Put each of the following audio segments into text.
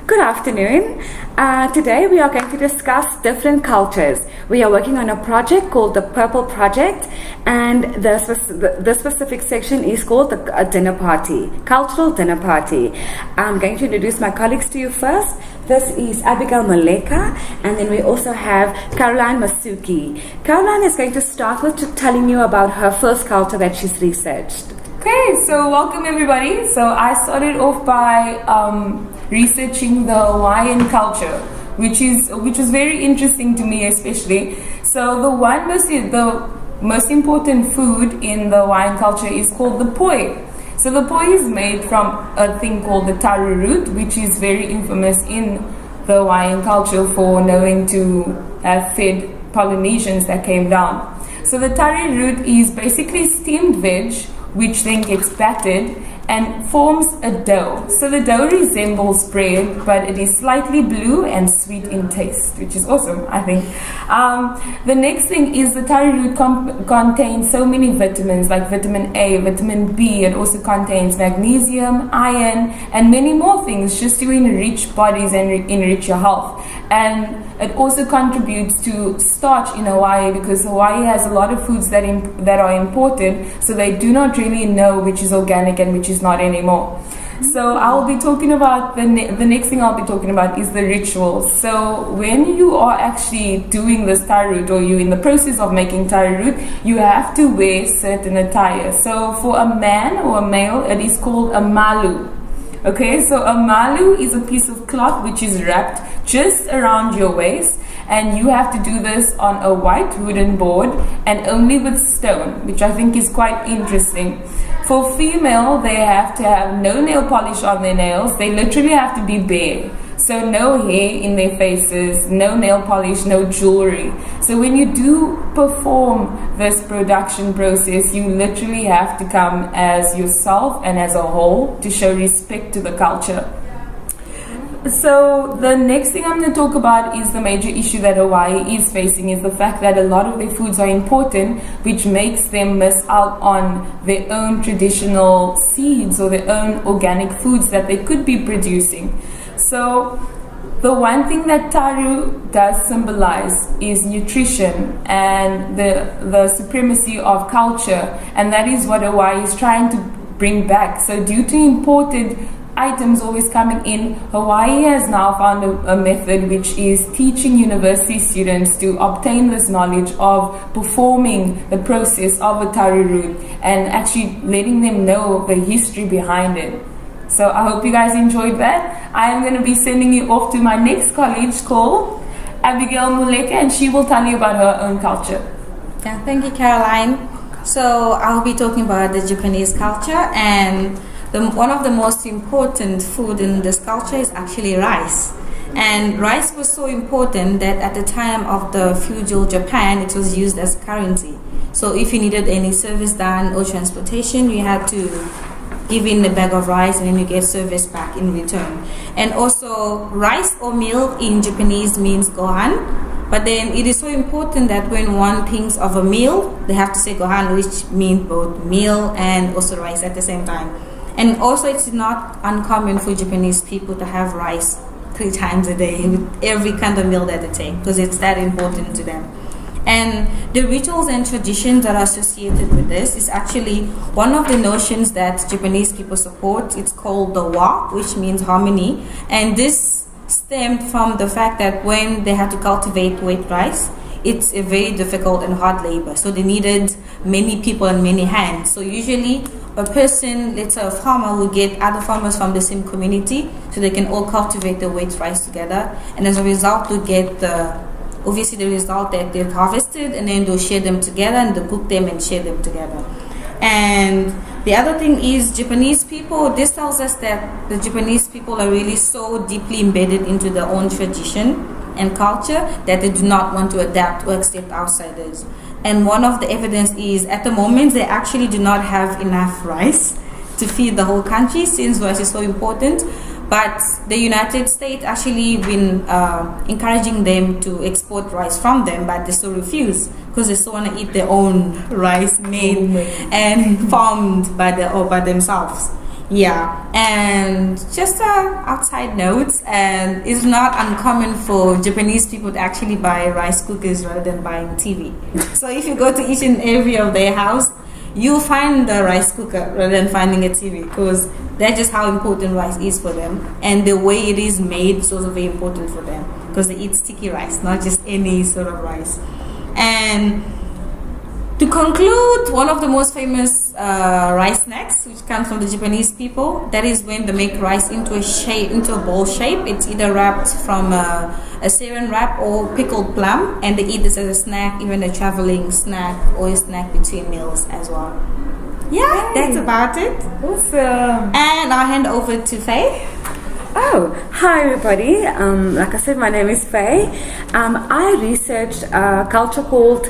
Good afternoon. Today we are going to discuss different cultures. We are working on a project called the Purple Project, and the specific section is called the dinner party, cultural dinner party. I'm going to introduce my colleagues to you first. This is Abigail Moleka, and then we also have Caroline Masuki. Caroline is going to start with telling you about her first culture that she's researched. Okay, so welcome everybody. So I started off by researching the Hawaiian culture, which was very interesting to me especially. So the most important food in the Hawaiian culture is called the poi. So the poi is made from a thing called the taru root, which is very infamous in the Hawaiian culture for knowing to have fed Polynesians that came down. So the taru root is basically steamed veg, which then gets battered and forms a dough. So the dough resembles bread, but it is slightly blue and sweet in taste, which is awesome, I think. The next thing is the taru root contains so many vitamins like vitamin A, vitamin B. It also contains magnesium, iron, and many more things just to enrich bodies and enrich your health. And it also contributes to starch in Hawaii, because Hawaii has a lot of foods that are imported, so they do not really know which is organic and which is not anymore. So I'll be talking about the next thing I'll be talking about is the rituals. So when you are actually doing this taru root, or you're in the process of making taru root, you have to wear certain attire. So for a man or a male, it is called a malu. Okay, so a malu is a piece of cloth which is wrapped just around your waist, and you have to do this on a white wooden board and only with stone, which I think is quite interesting. For female, they have to have no nail polish on their nails. They literally have to be bare. So no hair in their faces, no nail polish, no jewelry. So when you do perform this production process, you literally have to come as yourself and as a whole to show respect to the culture. So the next thing I'm going to talk about is the major issue that Hawaii is facing, is the fact that a lot of their foods are imported, which makes them miss out on their own traditional seeds or their own organic foods that they could be producing. So the one thing that taru does symbolize is nutrition and the supremacy of culture, and that is what Hawaii is trying to bring back. So due to imported items always coming in, Hawaii has now found a method which is teaching university students to obtain this knowledge of performing the process of a taru root and actually letting them know the history behind it. So I hope you guys enjoyed that. I am going to be sending you off to my next colleague called Abigail Moleka, and she will tell you about her own culture. Yeah, thank you, Caroline. So I'll be talking about the Japanese culture, and one of the most important food in this culture is actually rice. And rice was so important that at the time of the feudal Japan, it was used as currency. So if you needed any service done or transportation, you had to give in a bag of rice and then you get service back in return. And also, rice or meal in Japanese means gohan. But then it is so important that when one thinks of a meal, they have to say gohan, which means both meal and also rice at the same time. And also, it's not uncommon for Japanese people to have rice 3 times a day with every kind of meal that they take, because it's that important to them. And the rituals and traditions that are associated with this is actually one of the notions that Japanese people support. It's called the wa, which means harmony. And this stemmed from the fact that when they had to cultivate wheat rice, it's a very difficult and hard labor. So they needed many people and many hands. So usually a person, let's say a farmer, will get other farmers from the same community so they can all cultivate the wheat rice together. And as a result, to get the result that they've harvested, and then they'll share them together and they'll cook them and share them together. And the other thing is Japanese people, this tells us that the Japanese people are really so deeply embedded into their own tradition and culture that they do not want to adapt or accept outsiders. And one of the evidence is at the moment they actually do not have enough rice to feed the whole country, since rice is so important. But the United States actually been encouraging them to export rice from them, but they still refuse because they still want to eat their own rice made and farmed by themselves. Yeah, and just outside notes, and it's not uncommon for Japanese people to actually buy rice cookers rather than buying TV. So if you go to each and every of their house, you'll find the rice cooker rather than finding a TV, because that's just how important rice is for them, and the way it is made is also very important for them, because they eat sticky rice, not just any sort of rice. And to conclude, one of the most famous rice snacks, which comes from the Japanese people, that is when they make rice into a ball shape. It's either wrapped from a saran wrap or pickled plum, and they eat this as a snack, even a traveling snack or a snack between meals as well. Yeah, that's about it. Awesome. And I'll hand over to Faye. Oh, hi everybody. Like I said, my name is Faye. I researched a culture called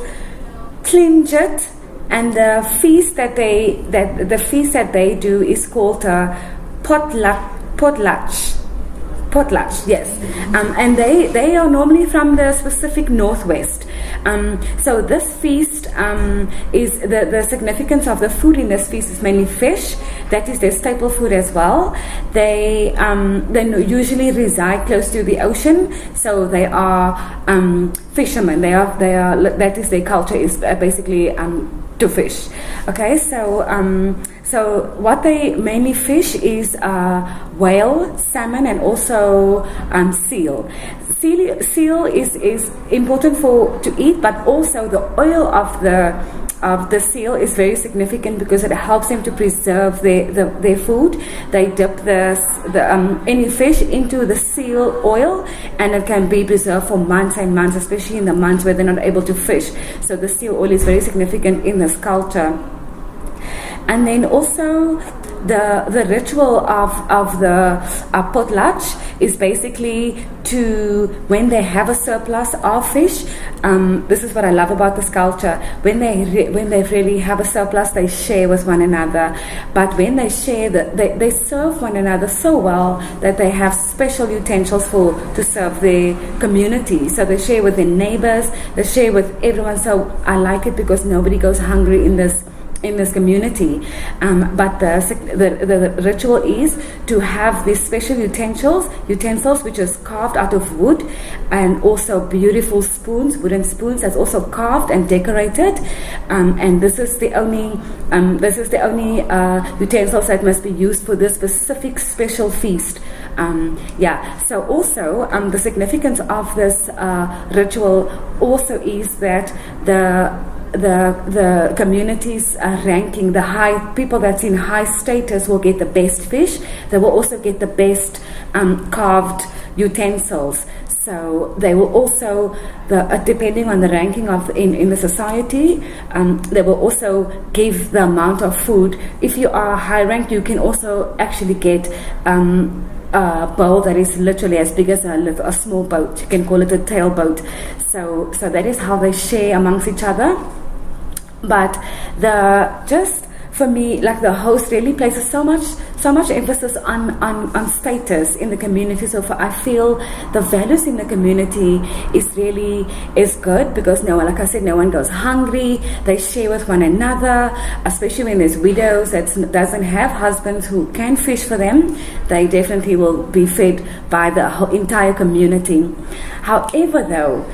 Tlingit, and the feast that they do is called potlatch. Yes, and they are normally from the specific northwest. So this feast is the significance of the food in this feast is mainly fish. That is their staple food as well. They usually reside close to the ocean, so they are fishermen. They are that is their culture is basically to fish. Okay, so what they mainly fish is whale, salmon, and also seal. Seal is important to eat, but also the oil of the seal is very significant because it helps them to preserve their food. They dip any fish into the seal oil, and it can be preserved for months and months, especially in the months where they're not able to fish. So the seal oil is very significant in this culture. And then also the ritual of the potlatch is basically to when they have a surplus of fish. This is what I love about this culture. When they really have a surplus, they share with one another. But when they share, they serve one another so well that they have special utensils to serve their community. So they share with their neighbors, they share with everyone. So I like it because nobody goes hungry in this community, but the ritual is to have these special utensils which is carved out of wood, and also beautiful wooden spoons that's also carved and decorated, and this is the only utensils that must be used for this specific special feast. So also the significance of this ritual also is that the community's ranking, the high people that's in high status will get the best fish. They will also get the best carved utensils. So they will also, depending on the ranking in the society, they will also give the amount of food. If you are high ranked, you can also actually get a bowl that is literally as big as a small boat. You can call it a tailboat. So that is how they share amongst each other. But for me, like the host really places so much emphasis on status in the community. So I feel the values in the community is good because no one goes hungry. They share with one another, especially when there's widows that doesn't have husbands who can fish for them. They definitely will be fed by the whole entire community. However, though,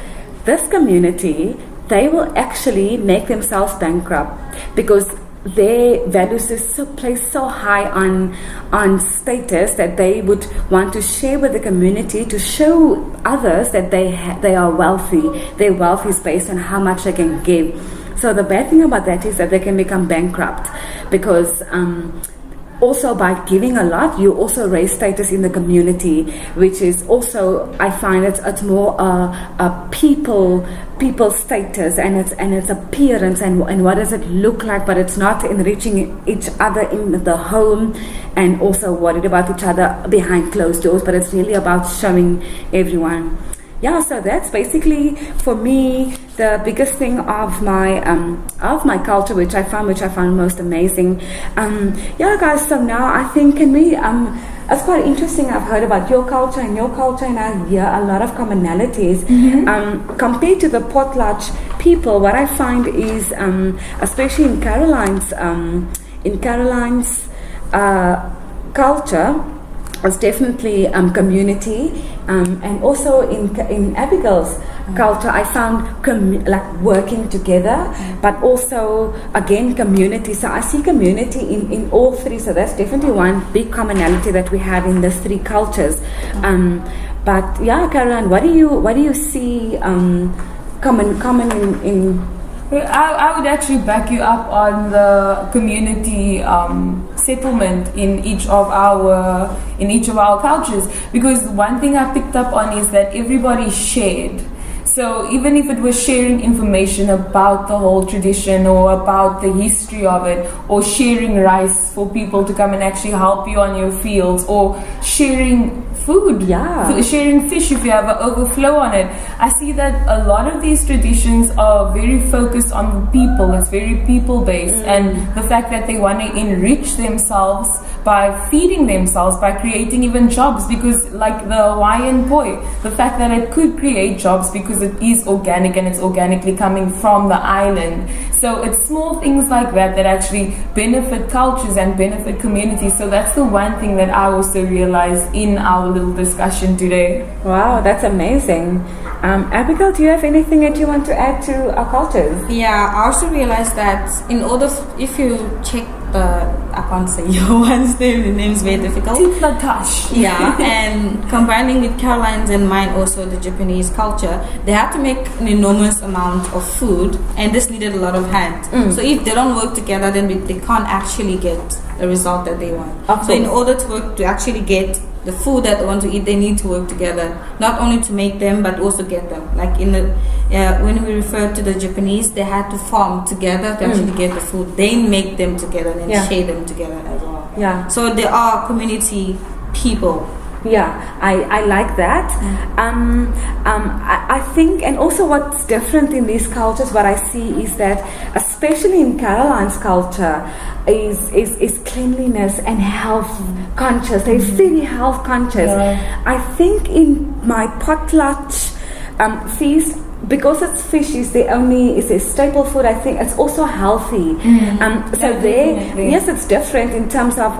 this community, they will actually make themselves bankrupt because their values is placed so high on status that they would want to share with the community to show others that they are wealthy. Their wealth is based on how much they can give. So the bad thing about that is that they can become bankrupt because also by giving a lot, you also raise status in the community, which is also, I find it's more a people status and its appearance and what does it look like, but it's not enriching each other in the home and also worried about each other behind closed doors, but it's really about showing everyone. Yeah, so that's basically for me the biggest thing of my culture, which I found most amazing. Guys. So now I think it's quite interesting. I've heard about your culture, and I hear a lot of commonalities. Compared to the potlatch people, what I find is, especially in Caroline's culture was definitely community, and also in Abigail's culture, I found like working together, but also again community. So I see community in all three. So that's definitely one big commonality that we have in these three cultures. But yeah, Caroline, what do you see common in I would actually back you up on the community settlement in each of our cultures, because one thing I picked up on is that everybody shared. So even if it was sharing information about the whole tradition or about the history of it, or sharing rice for people to come and actually help you on your fields, or sharing food, sharing fish if you have an overflow on it. I see that a lot of these traditions are very focused on the people. It's very people based, and the fact that they want to enrich themselves by feeding themselves, by creating even jobs, because like the Hawaiian poi, the fact that it could create jobs because it is organic and it's organically coming from the island. So it's small things like that that actually benefit cultures and benefit communities. So that's the one thing that I also realized in our little discussion today. Wow, that's amazing. Abigail, do you have anything that you want to add to our cultures? Yeah, I also realized that if you check I can't say your one's name, the name's very difficult. Titlatash. Yeah, and combining with Caroline's and mine also the Japanese culture, they had to make an enormous amount of food, and this needed a lot of hands. So if they don't work together, then they can't actually get a result that they want. So in order to actually get the food that they want to eat, they need to work together, not only to make them but also get them. Like when we refer to the Japanese, they had to farm together to actually get the food. They make them together and share them together as well. Yeah. So they are community people. Yeah, I like that. I think, and also what's different in these cultures, what I see is that, especially in Caroline's culture, is cleanliness and health conscious. They're very health conscious. I think in my potluck feast, because it's fish is a staple food, I think it's also healthy. Yes, it's different in terms of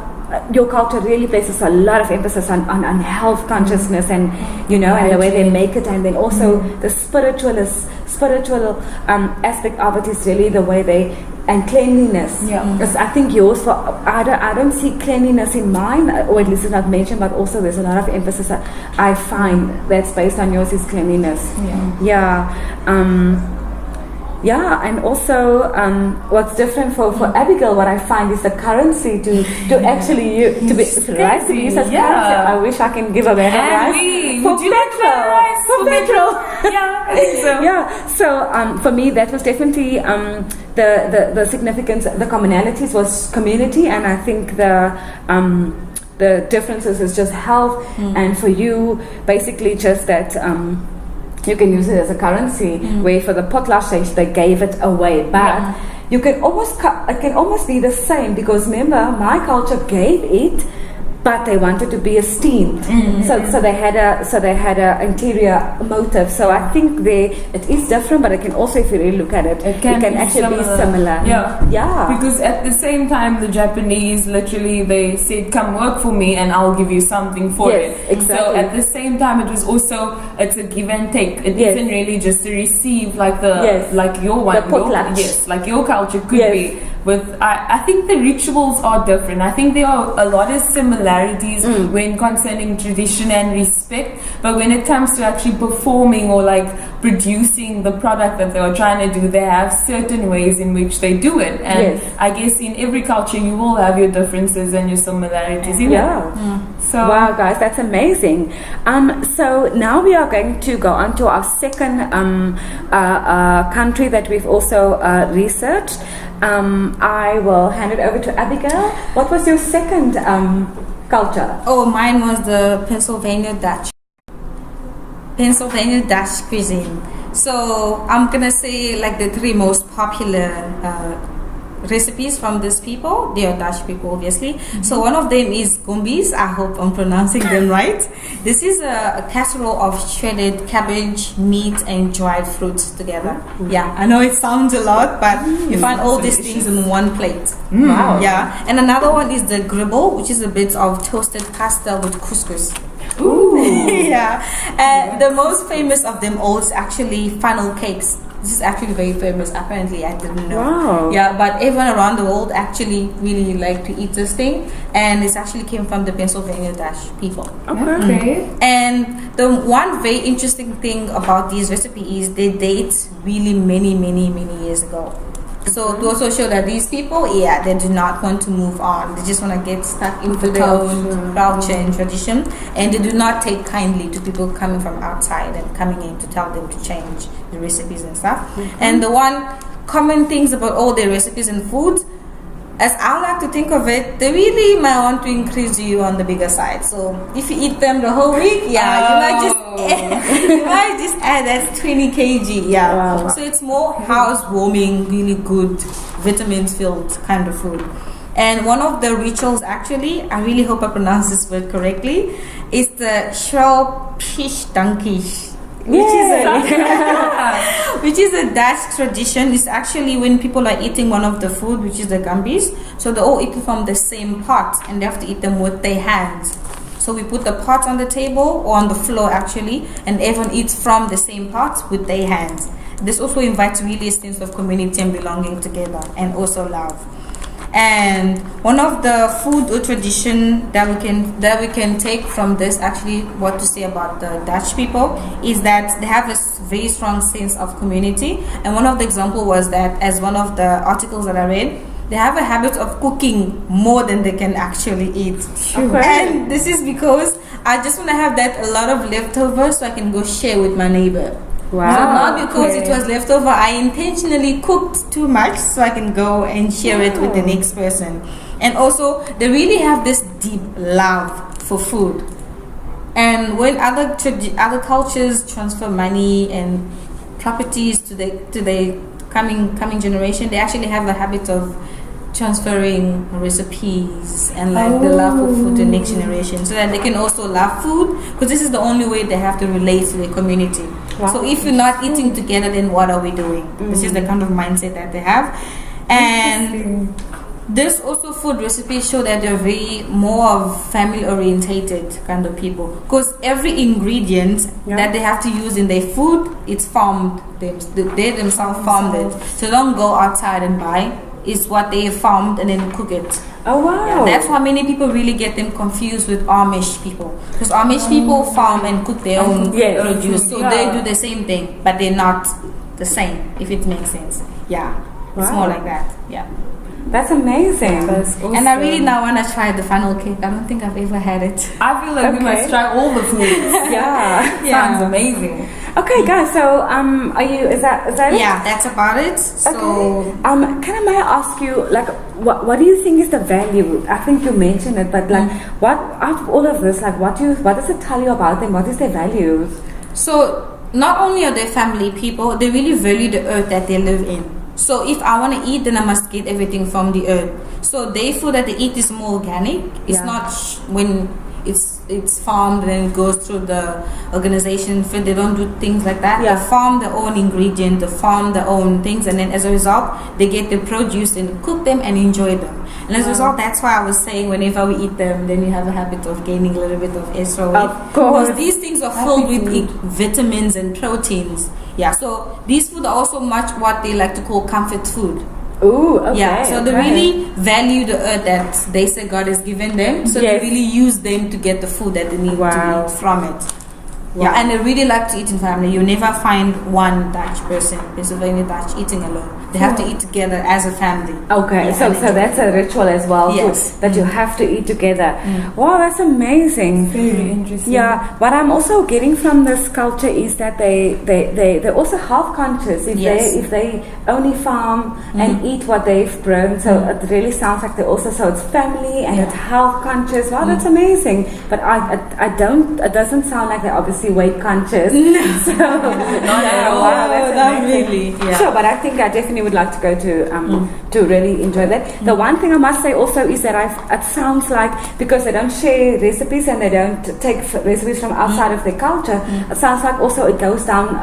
your culture really places a lot of emphasis on health consciousness and and the way they make it, and then also the spiritual aspect of it is really the way they, and cleanliness. Because I think yours, I don't see cleanliness in mine, or at least it's not mentioned, but also there's a lot of emphasis that I find that's based on yours is cleanliness. And also what's different for Abigail, what I find is the currency to actually use as currency. I wish I can give a better rice for petrol. Yeah, I think so. So for me that was definitely the significance. The commonalities was community, and I think the differences is just health, and for you basically just that you can use it as a currency, where for the potluck they gave it away, but you can it can almost be the same, because remember my culture gave it, but they wanted to be esteemed. So they had a interior motive. So I think it is different, but it can also, if you really look at it, it can actually be similar. Yeah. Because at the same time, the Japanese literally they said, "Come work for me, and I'll give you something for it." Exactly. So at the same time, it's a give and take. It isn't really just to receive like like your one. Like your culture could be. I think the rituals are different. I think there are a lot of similarities when concerning tradition and respect, but when it comes to actually performing or like producing the product that they are trying to do, they have certain ways in which they do it. And I guess in every culture you will have your differences and your similarities. So wow, guys, that's amazing. So now we are going to go on to our second country that we've also researched. I will hand it over to Abigail. What was your second culture? Oh, mine was the Pennsylvania Dutch cuisine. So I'm gonna say like the three most popular recipes from these people. They are Dutch people, obviously. So one of them is gombies. I hope I'm pronouncing them right. This is a casserole of shredded cabbage, meat, and dried fruits together. Yeah, I know it sounds a lot, but you find all these things in one plate. Wow. Yeah, and another one is the gribble, which is a bit of toasted pasta with couscous. Ooh. Yeah, and the most famous of them all is actually funnel cakes. This is actually very famous. Apparently, I didn't know. Wow. Yeah, but everyone around the world actually really like to eat this thing, and it actually came from the Pennsylvania Dutch people. Okay. And the one very interesting thing about these recipes is they date really many years ago. So to also show that these people, they do not want to move on. They just want to get stuck into their own culture and tradition, and they do not take kindly to people coming from outside and coming in to tell them to change the recipes and stuff. And the one common things about all their recipes and foods, as I like to think of it, they really might want to increase you on the bigger side. So if you eat them the whole week, you might just add that 20 kg. Yeah. Wow. So it's more housewarming, really good, vitamins-filled kind of food. And one of the rituals, actually, I really hope I pronounce this word correctly, is the Schwalpischdankisch. Which is a Dutch tradition. It's actually when people are eating one of the food, which is the gumbies. So they all eat from the same pot, and they have to eat them with their hands. So we put the pot on the table or on the floor actually, and everyone eats from the same pot with their hands. This also invites really a sense of community and belonging together, and also love. And one of the food or tradition that we can take from this, actually, what to say about the Dutch people, is that they have a very strong sense of community. And one of the example was that, as one of the articles that I read, they have a habit of cooking more than they can actually eat. Okay. And this is because I just want to have that a lot of leftovers so I can go share with my neighbor. Wow. So not because it was leftover, I intentionally cooked too much so I can go and share it with the next person. And also, they really have this deep love for food. And when other cultures transfer money and properties to the coming generation, they actually have a habit of transferring recipes and the love for food to the next generation, so that they can also love food, because this is the only way they have to relate to the community. Wow. So if we're not eating together, then what are we doing? This is the kind of mindset that they have. And this also food recipes show that they're very more of family orientated kind of people, because every ingredient that they have to use in their food, it's farmed. They themselves farmed it, so don't go outside and buy. Is what they farmed and then cook it. Oh wow! Yeah, that's why many people really get them confused with Amish people, because Amish people farm and cook their own produce, so they do the same thing, but they're not the same. If it makes sense, it's more like that. Yeah. That's amazing. That's awesome. And I really now want to try the funnel cake. I don't think I've ever had it. I feel like we must try all the foods. Sounds amazing. Okay, guys. So, are you? Is that it? Yeah, that's about it. So, can I ask you, like, what do you think is the value? I think you mentioned it, but like, what out of all of this, like, what does it tell you about them? What is their values? So, not only are they family people, they really value the earth that they live in. So if I want to eat, then I must get everything from the earth. So their food that they eat is more organic. It's not when it's farmed and then it goes through the organization. They don't do things like that. They farm their own ingredient, they farm their own things, and then as a result, they get the produce and cook them and enjoy them. And as a result, that's why I was saying whenever we eat them, then you have a habit of gaining a little bit of extra weight. Of course. Because these things are filled with vitamins and proteins. Yeah, so these food are also much what they like to call comfort food. Ooh, okay. Yeah, so they really value the earth that they say God has given them. So they really use them to get the food that they need to eat from it. Wow. Yeah, and they really like to eat in family. You never find one Dutch person, Pennsylvania Dutch, eating alone. They have to eat together as a family. Okay, so that's a ritual as well. Yes. That you have to eat together. Wow, that's amazing. Very interesting. Yeah, what I'm also getting from this culture is that they're also health conscious. If they only farm and eat what they've grown, so it really sounds like they also, so it's family and it's health conscious. Wow, that's amazing. But it doesn't sound like they're obviously weight conscious. So, not at all. Wow, that's not amazing. really. Yeah. Sure, but I think I definitely definitely would like to go to really enjoy that. The one thing I must say also is that it sounds like, because they don't share recipes and they don't take recipes from outside of their culture, it sounds like also it goes down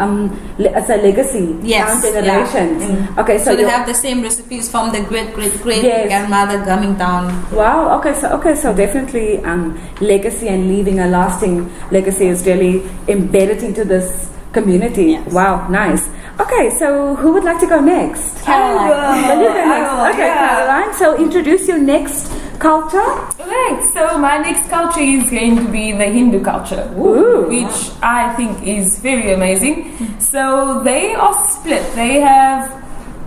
as a legacy down generations. Okay, so they have the same recipes from the great grandmother coming down. Wow. Okay, so definitely legacy and leaving a lasting legacy is really embedded into this community. Yes. Wow, nice. Okay, so who would like to go next? Caroline. Will you go next? Okay, Caroline. So introduce your next culture. Right. So my next culture is going to be the Hindu culture, which I think is very amazing. So they are split. They have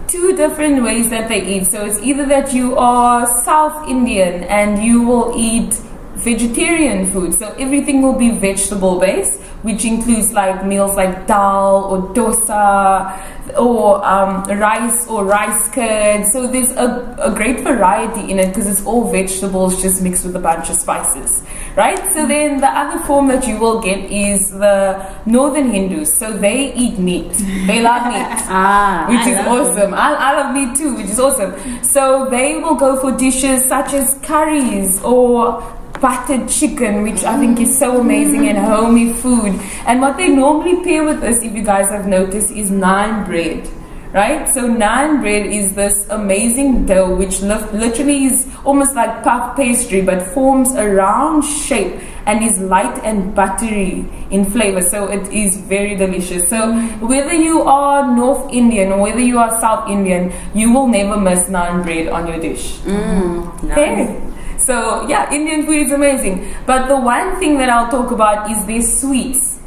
two different ways that they eat. So it's either that you are South Indian and you will eat vegetarian food. So everything will be vegetable based, which includes like meals like dal or dosa or rice or rice curd. So there's a great variety in it because it's all vegetables just mixed with a bunch of spices, right? So then the other form that you will get is the Northern Hindus. So they eat meat. They love meat, which is awesome. I love meat too, which is awesome. So they will go for dishes such as curries or buttered chicken, which I think is so amazing, and homey food. And what they normally pair with this, if you guys have noticed, is naan bread, right? So naan bread is this amazing dough which literally is almost like puff pastry but forms a round shape and is light and buttery in flavor. So it is very delicious. So whether you are North Indian or whether you are South Indian, you will never miss naan bread on your dish. Nice. Okay. So yeah, Indian food is amazing. But the one thing that I'll talk about is their sweets.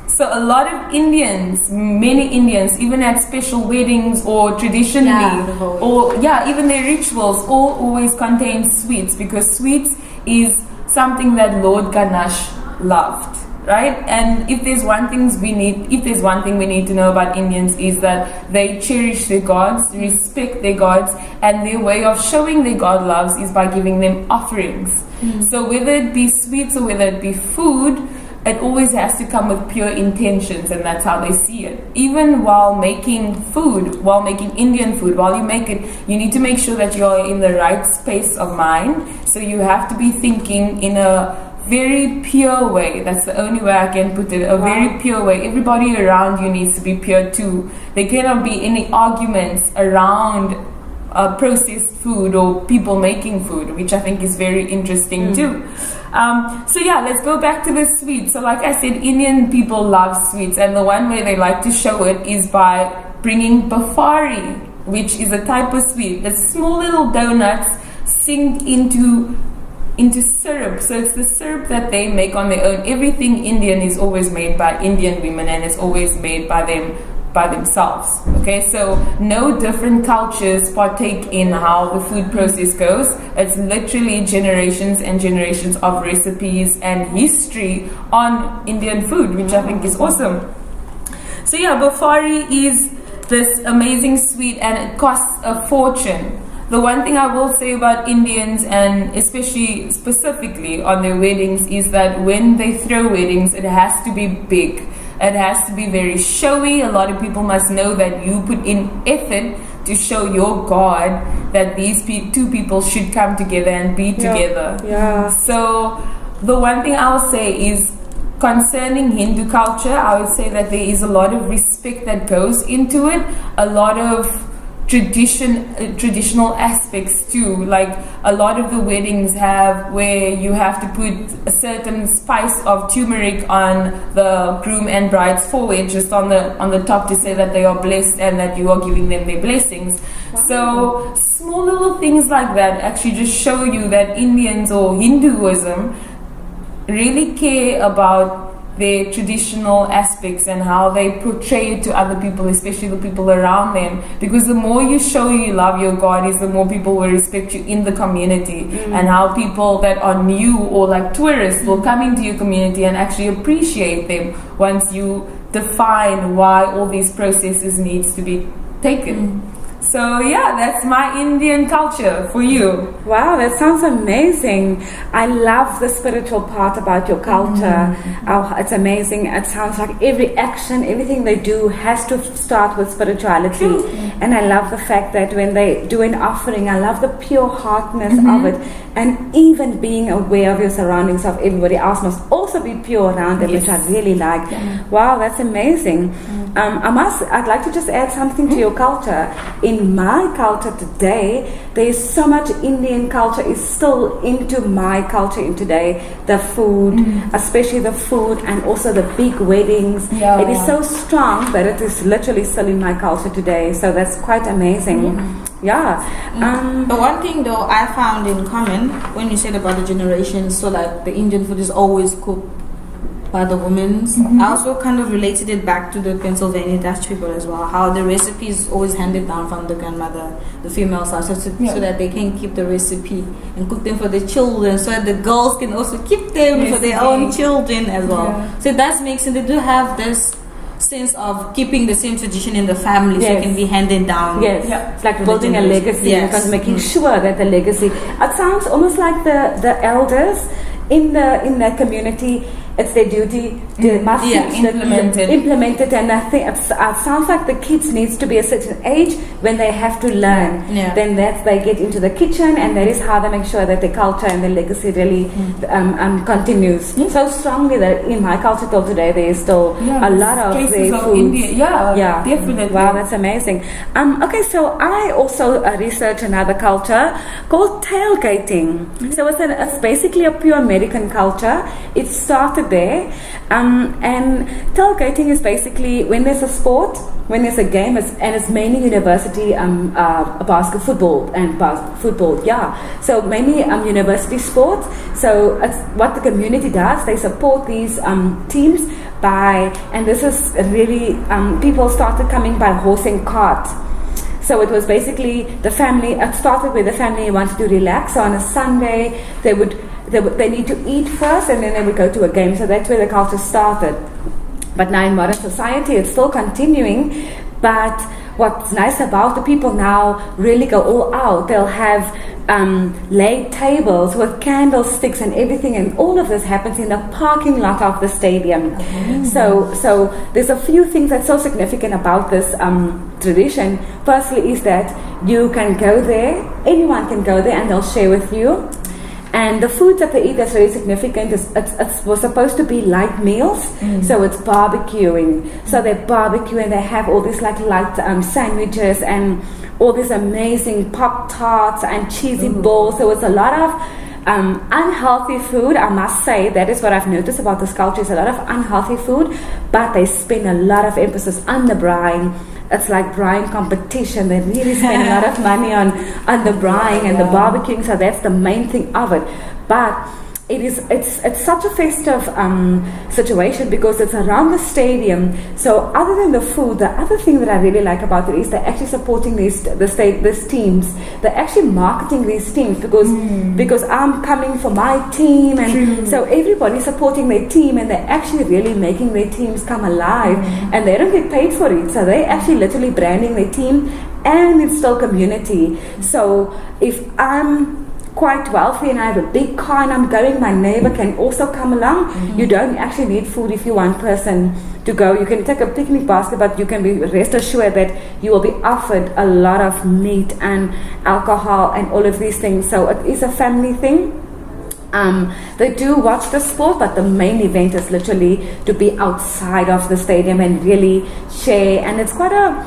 So a lot of Indians, many Indians, even at special weddings or traditionally, even their rituals, all always contain sweets, because sweets is something that Lord Ganesh loved. Right? And if there's one thing we need to know about Indians is that they cherish their gods, respect their gods, and their way of showing their God loves is by giving them offerings. So whether it be sweets or whether it be food, it always has to come with pure intentions, and that's how they see it. Even while making food, while making Indian food, while you make it, you need to make sure that you're in the right space of mind. So you have to be thinking in a very pure way. That's the only way I can put it. A very pure way. Everybody around you needs to be pure too. There cannot be any arguments around processed food or people making food, which I think is very interesting too. So yeah, let's go back to the sweets. So like I said, Indian people love sweets, and the one way they like to show it is by bringing bafari, which is a type of sweet. It's small little donuts sink into syrup. So it's the syrup that they make on their own. Everything Indian is always made by Indian women, and it's always made by themselves. Okay, so no different cultures partake in how the food process goes. It's literally generations and generations of recipes and history on Indian food, which I think is awesome. So yeah, bafari is this amazing sweet, and it costs a fortune. The one thing I will say about Indians, and especially specifically on their weddings, is that when they throw weddings, it has to be big. It has to be very showy. A lot of people must know that you put in effort to show your God that these two people should come together and be together. Yeah. So the one thing I'll say is, concerning Hindu culture, I would say that there is a lot of respect that goes into it. A lot of traditional aspects too. Like a lot of the weddings have where you have to put a certain spice of turmeric on the groom and bride's forehead, just on the top, to say that they are blessed and that you are giving them their blessings. Wow. So small little things like that actually just show you that Indians or Hinduism really care about their traditional aspects and how they portray it to other people, especially the people around them. Because the more you show you love your God, is the more people will respect you in the community. And how people that are new or like tourists will come into your community and actually appreciate them once you define why all these processes needs to be taken. So yeah, that's my Indian culture for you. Wow, that sounds amazing. I love the spiritual part about your culture. Oh, it's amazing. It sounds like every action, everything they do has to start with spirituality. And I love the fact that when they do an offering, I love the pure heartness of it. And even being aware of your surroundings, of everybody else must also be pure around them, which I really like. Wow, that's amazing. I'd like to just add something to your culture. In my culture today, there is so much Indian culture is still into my culture in today. The food, especially the food, and also the big weddings. Yeah. It is so strong that it is literally still in my culture today. So that's quite amazing. Yeah. But one thing though I found in common when you said about the generations, so like the Indian food is always cooked by the women. I also kind of related it back to the Pennsylvania Dutch people as well, how the recipe is always handed down from the grandmother, the female side, so that they can keep the recipe and cook them for the children, so that the girls can also keep them for their own children as well. So that makes sense. They do have this sense of keeping the same tradition in the family, so it can be handed down. It's like building a legacy, because making sure that the legacy. It sounds almost like the elders in the community. It's their duty to must implement it, and I think it sounds like the kids needs to be a certain age when they have to learn. Then they get into the kitchen, and that is how they make sure that the culture and the legacy really continues so strongly that in my culture till today there is still a lot of their foods. Definitely. Wow, that's amazing. Okay, so I also researched another culture called tailgating. So it's basically a pure American culture. It started there, and tailgating is basically when there's a sport, when there's a game, and it's mainly university basketball and football. So mainly university sports. So it's what the community does. They support these teams and this is really people started coming by horse and cart. So it was basically the family. It started with the family wanted to relax. So on a Sunday, they need to eat first, and then they would go to a game. So that's where the culture started. But now in modern society, it's still continuing. But what's nice about the people now really go all out. They'll have laid tables with candlesticks and everything, and all of this happens in the parking lot of the stadium. So there's a few things that's so significant about this tradition. Firstly is that you can go there, anyone can go there, and they'll share with you. And the food that they eat that's very significant is it was supposed to be light meals, so it's barbecuing. So they barbecue and they have all these like light sandwiches and all these amazing Pop-Tarts and cheesy balls. So it's a lot of unhealthy food, I must say. That is what I've noticed about this culture, is a lot of unhealthy food, but they spend a lot of emphasis on the brine. It's like brine competition. They really spend a lot of money on the brine and the barbecuing, so that's the main thing of it. But it's such a festive situation because it's around the stadium. So other than the food, the other thing that I really like about it is they're actually supporting these teams. They're actually marketing these teams because I'm coming for my team, and so everybody's supporting their team, and they're actually really making their teams come alive, and they don't get paid for it. So they're actually literally branding their team, and it's still community. So if I'm quite wealthy and I have a big car and I'm going, my neighbor can also come along. You don't actually need food if you're one person to go. You can take a picnic basket, but you can be rest assured that you will be offered a lot of meat and alcohol and all of these things. So it is a family thing. They do watch the sport, but the main event is literally to be outside of the stadium and really share. And it's quite a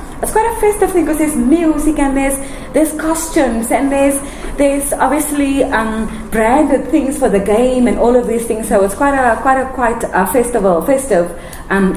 festive thing because there's music and there's costumes and there's obviously branded things for the game and all of these things. So it's quite a festive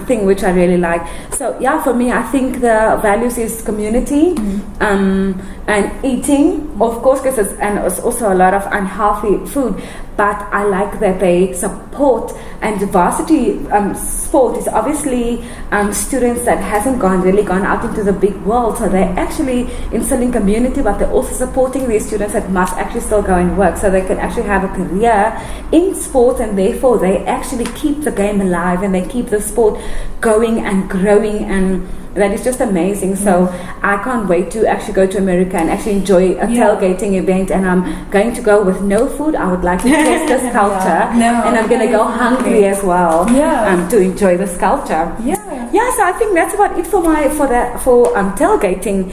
thing, which I really like. So yeah, for me, I think the values is community and eating, of course, because it's also a lot of unhealthy food. But I like that they support, and the varsity sport is obviously students that hasn't really gone out into the big world. So they're actually instilling community, but they're also supporting these students that must actually still go and work, so they can actually have a career in sport, and therefore they actually keep the game alive and they keep the sport going and growing that is just amazing. So I can't wait to actually go to America and actually enjoy a tailgating event. And I'm going to go with no food. I would like to test this culture, and I'm going to go hungry as well. To enjoy this culture. So I think that's about it for tailgating.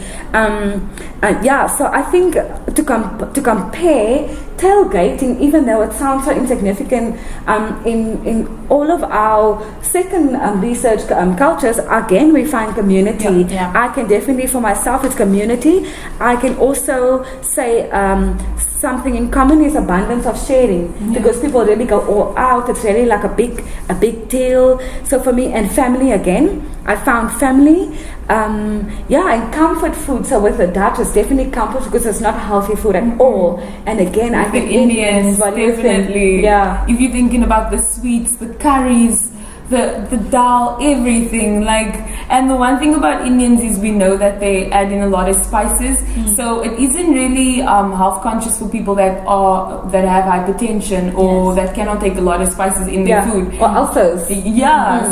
So I think to compare tailgating, even though it sounds so insignificant, in all of our second research cultures, again we find community. I can definitely, for myself, it's community. I can also say something in common is abundance of sharing, because people really go all out. It's really like a big deal. So for me, and family again, I found family, and comfort food. So with the Dutch, it's definitely comfort because it's not healthy food at all. And again, I think Indians definitely. If you're thinking about the sweets, the curries, the dal, everything, and the one thing about Indians is we know that they add in a lot of spices, so it isn't really health conscious for people that have hypertension or that cannot take a lot of spices in their food or ulcers.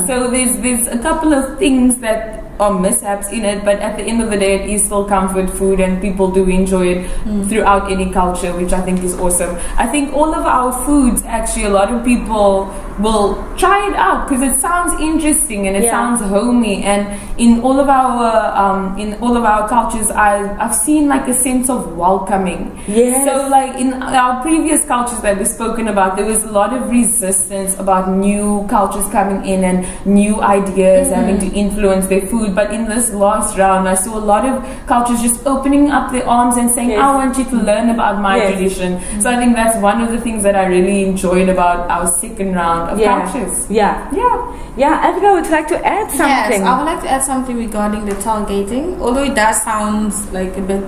So there's a couple of things that are mishaps in it, but at the end of the day it is still comfort food and people do enjoy it throughout any culture, which I think is awesome. I think all of our foods, actually, a lot of people will try it out because it sounds interesting and it sounds homey, and in all of our cultures I've seen like a sense of welcoming. So like in our previous cultures that we've spoken about, there was a lot of resistance about new cultures coming in and new ideas having to influence their food. But in this last round, I saw a lot of cultures just opening up their arms and saying, I want you to learn about my tradition. So I think that's one of the things that I really enjoyed about our second round of cultures. Abigail, would you like to add something? Yes, I would like to add something regarding the tailgating. Although it does sound like a bit,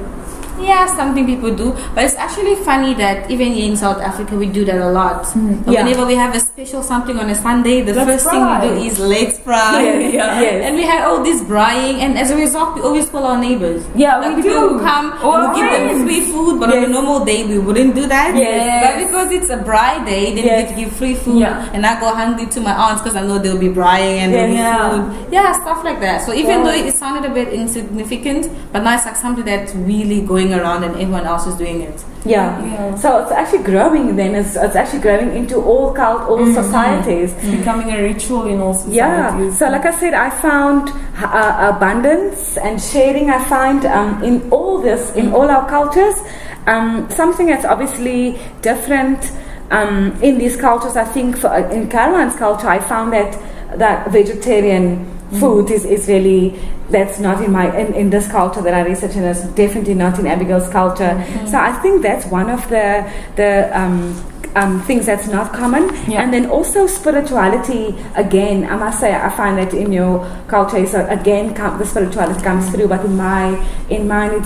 something people do, but it's actually funny that even here in South Africa we do that a lot. Whenever we have a special something on a Sunday, the first thing we do is legs fry. And we had all this braaiing, and as a result we always call our neighbors. We people do. Who come and we give them free food, but on a normal day we wouldn't do that. But because it's a braai day, then we get to give free food, and I go hungry to my aunts because I know they'll be braaiing and there'll be food. Stuff like that. So even though it sounded a bit insignificant, but now it's like something that's really going around and everyone else is doing it. So it's actually growing then. It's actually growing into all societies. It's becoming a ritual in all societies. So like I said, I found abundance and sharing. I find in all this, in all our cultures, something that's obviously different in these cultures. I think in Caroline's culture, I found that vegetarian food is really, that's not in this culture that I research, and it's definitely not in Abigail's culture. So I think that's one of the things that's not common. And then also spirituality, again, I must say I find that in your culture, so again the spirituality comes through, but in mine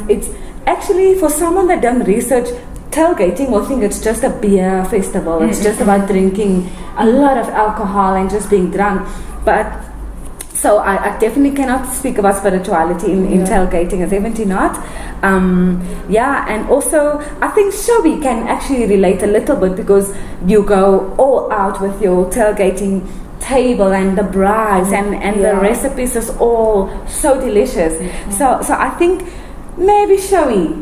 it's actually, for someone that done research, tailgating will think it's just a beer festival, it's just about drinking a lot of alcohol and just being drunk, but so I definitely cannot speak about spirituality in tailgating. It's definitely not. And also I think Shobi can actually relate a little bit, because you go all out with your tailgating table and the braais and the recipes is all so delicious. So I think maybe Showy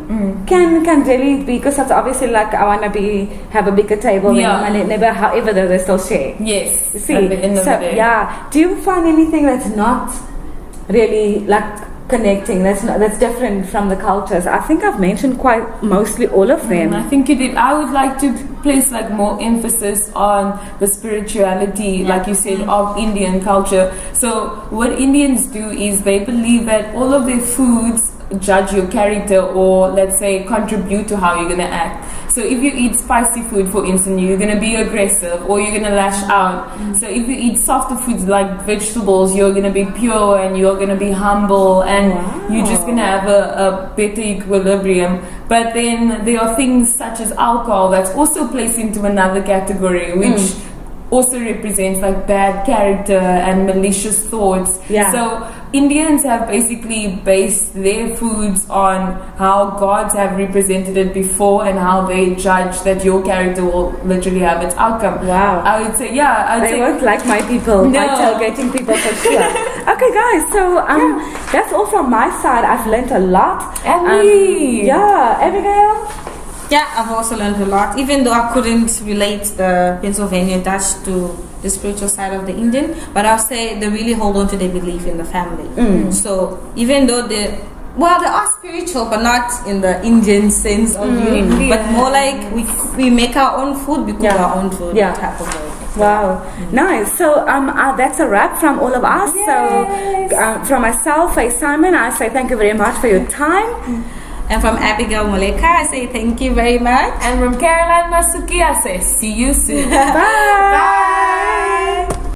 can really be, because that's obviously like I want to have a bigger table and never, however they still share. Yes. You see, at the end of the day. Do you find anything that's not really like connecting, that's different from the cultures? I think I've mentioned mostly all of them. I think you did. I would like to place like more emphasis on the spirituality, like you said, of Indian culture. So what Indians do is they believe that all of their foods judge your character, or let's say contribute to how you're going to act. So if you eat spicy food, for instance, you're going to be aggressive or you're going to lash out. So if you eat softer foods like vegetables, you're going to be pure and you're going to be humble, and you're just going to have a better equilibrium. But then there are things such as alcohol that's also placed into another category, which also represents like bad character and malicious thoughts. Yeah. So Indians have basically based their foods on how gods have represented it before and how they judge that your character will literally have its outcome. Wow. I would say, yeah, I would They say won't like my people, my No. tailgating people for sure. Okay, guys, so that's all from my side. I've learned a lot. And me. Yeah, Abigail? Yeah, I've also learned a lot, even though I couldn't relate the Pennsylvania Dutch to the spiritual side of the Indian, but I'll say they really hold on to their belief in the family. So even though they are spiritual, but not in the Indian sense of view, but more like we make our own food, we cook our own food type of way. Wow, nice. So that's a wrap from all of us. Yes. So from myself, Simon, I say thank you very much for your time. And from Abigail Moleka, I say thank you very much. And from Caroline Masuki, I say see you soon. Bye. Bye.